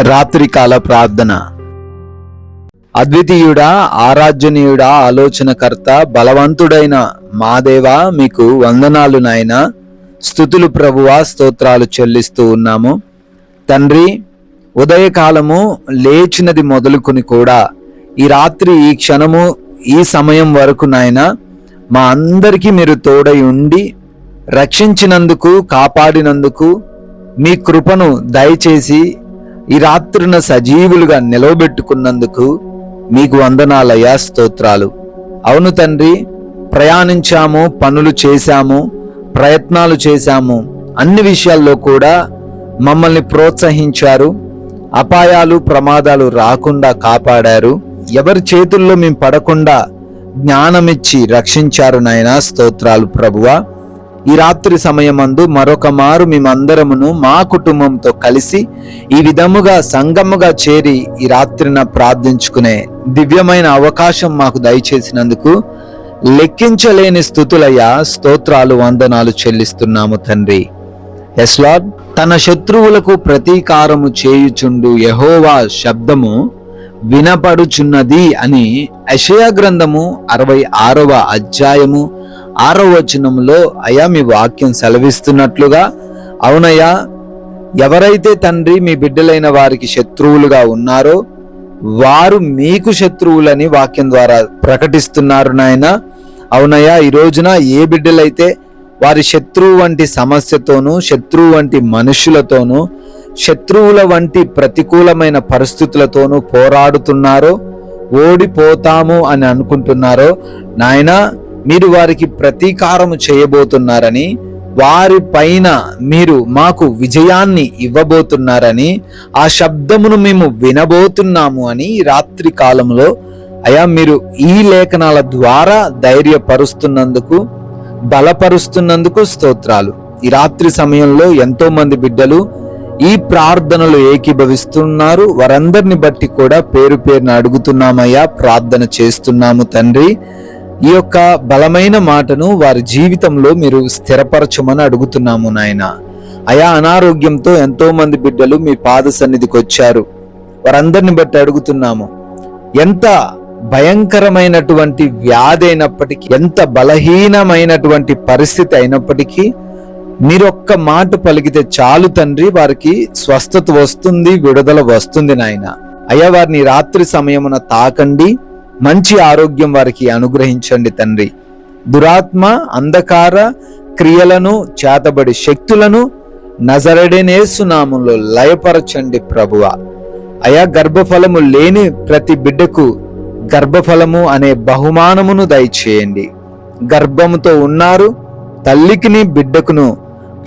రాత్రికాల ప్రార్థన. అద్వితీయుడా, ఆరాధ్యనీయుడా, ఆలోచనకర్త, బలవంతుడైన మా దేవా, మీకు వందనాలు నాయనా. స్తుతులు ప్రభువా, స్తోత్రాలు చెల్లిస్తూ ఉన్నాము తండ్రి. ఉదయకాలము లేచినది మొదలుకొని కూడా ఈ రాత్రి, ఈ క్షణము, ఈ సమయం వరకు నాయనా మా అందరికీ మీరు తోడై ఉండి రక్షించినందుకు, కాపాడినందుకు, మీ కృపను దయచేసి ఈ రాత్రిన సజీవులుగా నిలవబెట్టుకున్నందుకు మీకు వందనాలయ్యా, స్తోత్రాలు. అవును తండ్రి, ప్రయాణించాము, పనులు చేశాము, ప్రయత్నాలు చేశాము, అన్ని విషయాల్లో కూడా మమ్మల్ని ప్రోత్సహించారు. అపాయాలు, ప్రమాదాలు రాకుండా కాపాడారు. ఎవరి చేతుల్లో మేము పడకుండా జ్ఞానమిచ్చి రక్షించారు నాయనా, స్తోత్రాలు ప్రభువా. ఈ రాత్రి సమయమందు మరొక మారు మేమందరమును మా కుటుంబంతో కలిసి ఈ విధముగా సంగముగా చేరి ఈ రాత్రిన ప్రార్థించుకునే దివ్యమైన అవకాశం మాకు దయచేసినందుకు లెక్కించలేని స్తుతులయ్యా, స్తోత్రాలు, వందనాలు చెల్లిస్తున్నాము తండ్రి. Yes Lord. తన శత్రువులకు ప్రతీకారము చేయుచుండు యెహోవా శబ్దము వినపడుచున్నది అని యెషయా గ్రంథము 66వ అధ్యాయము 6వ వచనంలో అయ్యా మీ వాక్యం సెలవిస్తున్నట్లుగా, అవునయ్యా, ఎవరైతే తండ్రి మీ బిడ్డలైన వారికి శత్రువులుగా ఉన్నారో వారు మీకు శత్రువులని వాక్యం ద్వారా ప్రకటిస్తున్నారు నాయన. అవునయ్యా, ఈ రోజున ఏ బిడ్డలైతే వారి శత్రువు వంటి సమస్యతోనూ, శత్రువు వంటి మనుషులతోనూ, శత్రువుల వంటి ప్రతికూలమైన పరిస్థితులతోనూ పోరాడుతున్నారో, ఓడిపోతాము అని అనుకుంటున్నారో నాయన, మీరు వారికి ప్రతీకారము చేయబోతున్నారని, వారి పైన మీరు మాకు విజయాన్ని ఇవ్వబోతున్నారని, ఆ శబ్దమును మేము వినబోతున్నాము అని ఈ రాత్రి కాలంలో అయా మీరు ఈ లేఖనాల ద్వారా ధైర్యపరుస్తున్నందుకు, బలపరుస్తున్నందుకు స్తోత్రాలు. ఈ రాత్రి సమయంలో ఎంతో మంది బిడ్డలు ఈ ప్రార్థనలు ఏకీభవిస్తున్నారు. వారందరిని బట్టి కూడా పేరు పేరున అడుగుతున్నామయ్యా, ప్రార్థన చేస్తున్నాము తండ్రి. ఈ యొక్క బలమైన మాటను వారి జీవితంలో మీరు స్థిరపరచమని అడుగుతున్నాము నాయన. అయా, అనారోగ్యంతో ఎంతో మంది బిడ్డలు మీ పాద సన్నిధికి వచ్చారు. వారందరిని బట్టి అడుగుతున్నాము, ఎంత భయంకరమైనటువంటి వ్యాధి అయినప్పటికీ, ఎంత బలహీనమైనటువంటి పరిస్థితి అయినప్పటికీ మీరు ఒక్క మాట పలికితే చాలు తండ్రి, వారికి స్వస్థత వస్తుంది, విడుదల వస్తుంది నాయన. అయ్యా, వారిని రాత్రి సమయమున తాకండి, మంచి ఆరోగ్యం వారికి అనుగ్రహించండి తండ్రి. దురాత్మ, అంధకార క్రియలను, చేతబడి శక్తులను నజరేయుడైన యేసు నామములో లయపరచండి ప్రభువా. అయా, గర్భఫలము లేని ప్రతి బిడ్డకు గర్భఫలము అనే బహుమానమును దయచేయండి. గర్భముతో ఉన్నారు, తల్లికిని బిడ్డకును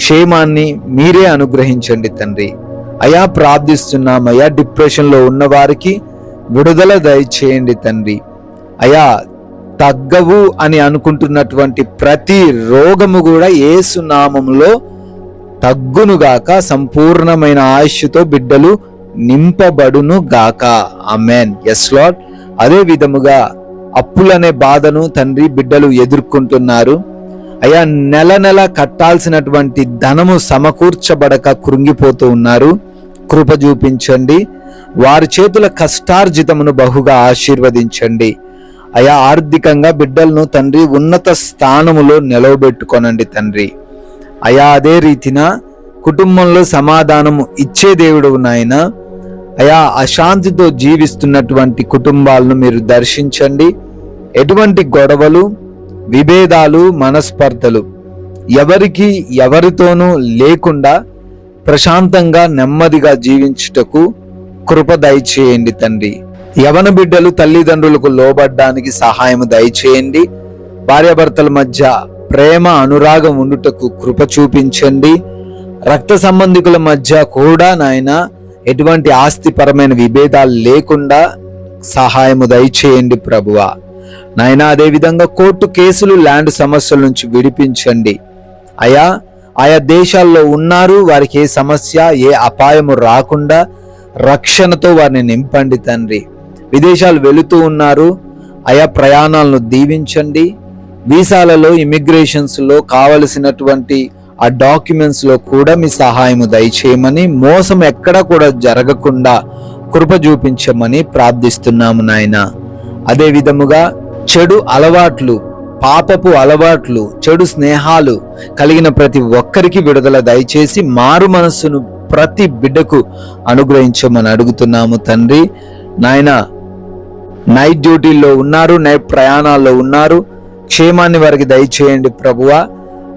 క్షేమాన్ని మీరే అనుగ్రహించండి తండ్రి. అయా, ప్రార్థిస్తున్నామయ్యా, డిప్రెషన్లో ఉన్న వారికి విడుదల దయచేయండి తండ్రి. అయా, తగ్గవు అని అనుకుంటున్నటువంటి ప్రతి రోగము కూడా యేసు నామములో తగ్గునుగాక, సంపూర్ణమైన ఆయుష్తో బిడ్డలు నింపబడును గాక. ఆమేన్. Yes Lord. అదే విధముగా అప్పులనే బాధను తండ్రి బిడ్డలు ఎదుర్కొంటున్నారు. అయ్యా, నెల నెల కట్టాల్సినటువంటి ధనము సమకూర్చబడక కృంగిపోతూ ఉన్నారు. కృప చూపించండి. వారి చేతుల కష్టార్జితమును బహుగా ఆశీర్వదించండి. అయా, ఆర్థికంగా బిడ్డలను తండ్రి ఉన్నత స్థానములో నిలవబెట్టుకోనండి తండ్రి. అయా, అదే రీతిన కుటుంబంలో సమాధానము ఇచ్చే దేవుడు నాయన. అయా, అశాంతితో జీవిస్తున్నటువంటి కుటుంబాలను మీరు దర్శించండి. ఎటువంటి గొడవలు, విభేదాలు, మనస్పర్ధలు ఎవరికి ఎవరితోనూ లేకుండా ప్రశాంతంగా నెమ్మదిగా జీవించుటకు కృప దయచేయండి తండ్రి. యవన బిడ్డలు తల్లిదండ్రులకు లోబడ్డానికి సహాయం దయచేయండి. భార్యాభర్తల మధ్య ప్రేమ, అనురాగం ఉండుటకు కృప చూపించండి. రక్త సంబంధికుల మధ్య కూడా నాయన ఎటువంటి ఆస్తిపరమైన విభేదాలు లేకుండా సహాయము దయచేయండి ప్రభువా. నాయన, అదేవిధంగా కోర్టు కేసులు, ల్యాండ్ సమస్యల నుంచి విడిపించండి. అయా, ఆయా దేశాల్లో ఉన్నారు, వారికి ఏ సమస్య, ఏ అపాయము రాకుండా రక్షణతో వారిని నింపండి తండ్రి. విదేశాలు వెళుతూ ఉన్నారు, ఆయా ప్రయాణాలను దీవించండి. వీసాలలో, ఇమిగ్రేషన్స్లో కావలసినటువంటి ఆ డాక్యుమెంట్స్ లో కూడా మీ సహాయము దయచేయమని, మోసం ఎక్కడా కూడా జరగకుండా కృప చూపించమని ప్రార్థిస్తున్నాము నాయన. అదే విధముగా చెడు అలవాట్లు, పాపపు అలవాట్లు, చెడు స్నేహాలు కలిగిన ప్రతి ఒక్కరికి విడుదల దయచేసి మారు మనస్సును ప్రతి బిడ్డకు అనుగ్రహించమని అడుగుతున్నాము తండ్రి. నాయన, నైట్ డ్యూటీల్లో ఉన్నారు, నైట్ ప్రయాణాల్లో ఉన్నారు, క్షేమాన్ని వారికి దయచేయండి ప్రభువా.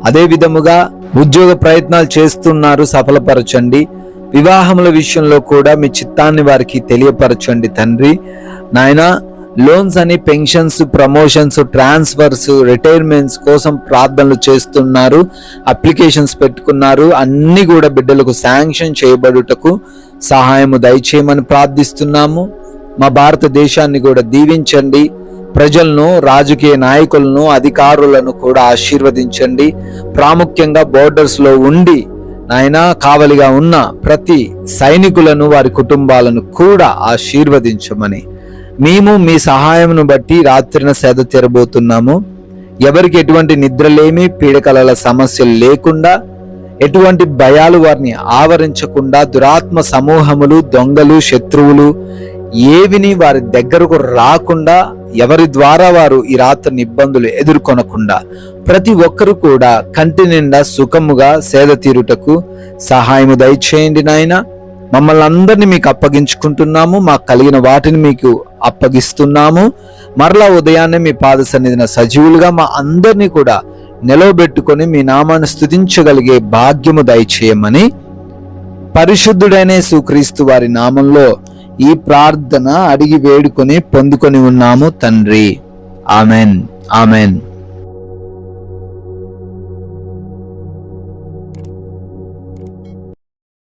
అదే విధముగా ఉద్యోగ ప్రయత్నాలు చేస్తున్నారు, సఫలపరచండి. వివాహముల విషయంలో కూడా మీ చిత్తాన్ని వారికి తెలియపరచండి తండ్రి. నాయన, లోన్స్ అని, పెన్షన్స్, ప్రమోషన్స్, ట్రాన్స్ఫర్స్, రిటైర్మెంట్స్ కోసం ప్రార్థనలు చేస్తున్నారు, అప్లికేషన్స్ పెట్టుకున్నారు. అన్ని కూడా బిడ్డలకు శాంక్షన్ చేయబడుటకు సహాయము దయచేయమని ప్రార్థిస్తున్నాము. మా భారతదేశాన్ని కూడా దీవించండి. ప్రజలను, రాజకీయ నాయకులను, అధికారులను కూడా ఆశీర్వదించండి. ప్రాముఖ్యంగా బోర్డర్స్ లో ఉండి నాయన కావలిగా ఉన్న ప్రతి సైనికులను, వారి కుటుంబాలను కూడా ఆశీర్వదించమని మేము మీ సహాయమును బట్టి రాత్రిన సేద తీరబోతున్నాము. ఎవరికి ఎటువంటి నిద్రలేమి, పీడకలల సమస్యలు లేకుండా, ఎటువంటి భయాలు వారిని ఆవరించకుండా, దురాత్మ సమూహములు, దొంగలు, శత్రువులు ఏవిని వారి దగ్గరకు రాకుండా, ఎవరి ద్వారా వారు ఈ రాత్రిని ఇబ్బందులు ఎదుర్కొనకుండా ప్రతి ఒక్కరు కూడా కంటి నిండా సుఖముగా సేద తీరుటకు సహాయము దయచేయండి నాయన. మమ్మల్ని అందరినీ మీకు అప్పగించుకుంటున్నాము. మాకు కలిగిన వాటిని మీకు అప్పగిస్తున్నాము. మరలా ఉదయాన్నే మీ పాద సన్నిధిన సజీవులుగా మా అందరినీ కూడా నిలవబెట్టుకొని మీ నామాన్ని స్తుతించగలిగే భాగ్యము దయచేయమని పరిశుద్ధుడైన యేసుక్రీస్తు వారి నామంలో ఈ ప్రార్థన అడిగి వేడుకొని పొందుకొని ఉన్నాము తండ్రి. Amen, amen.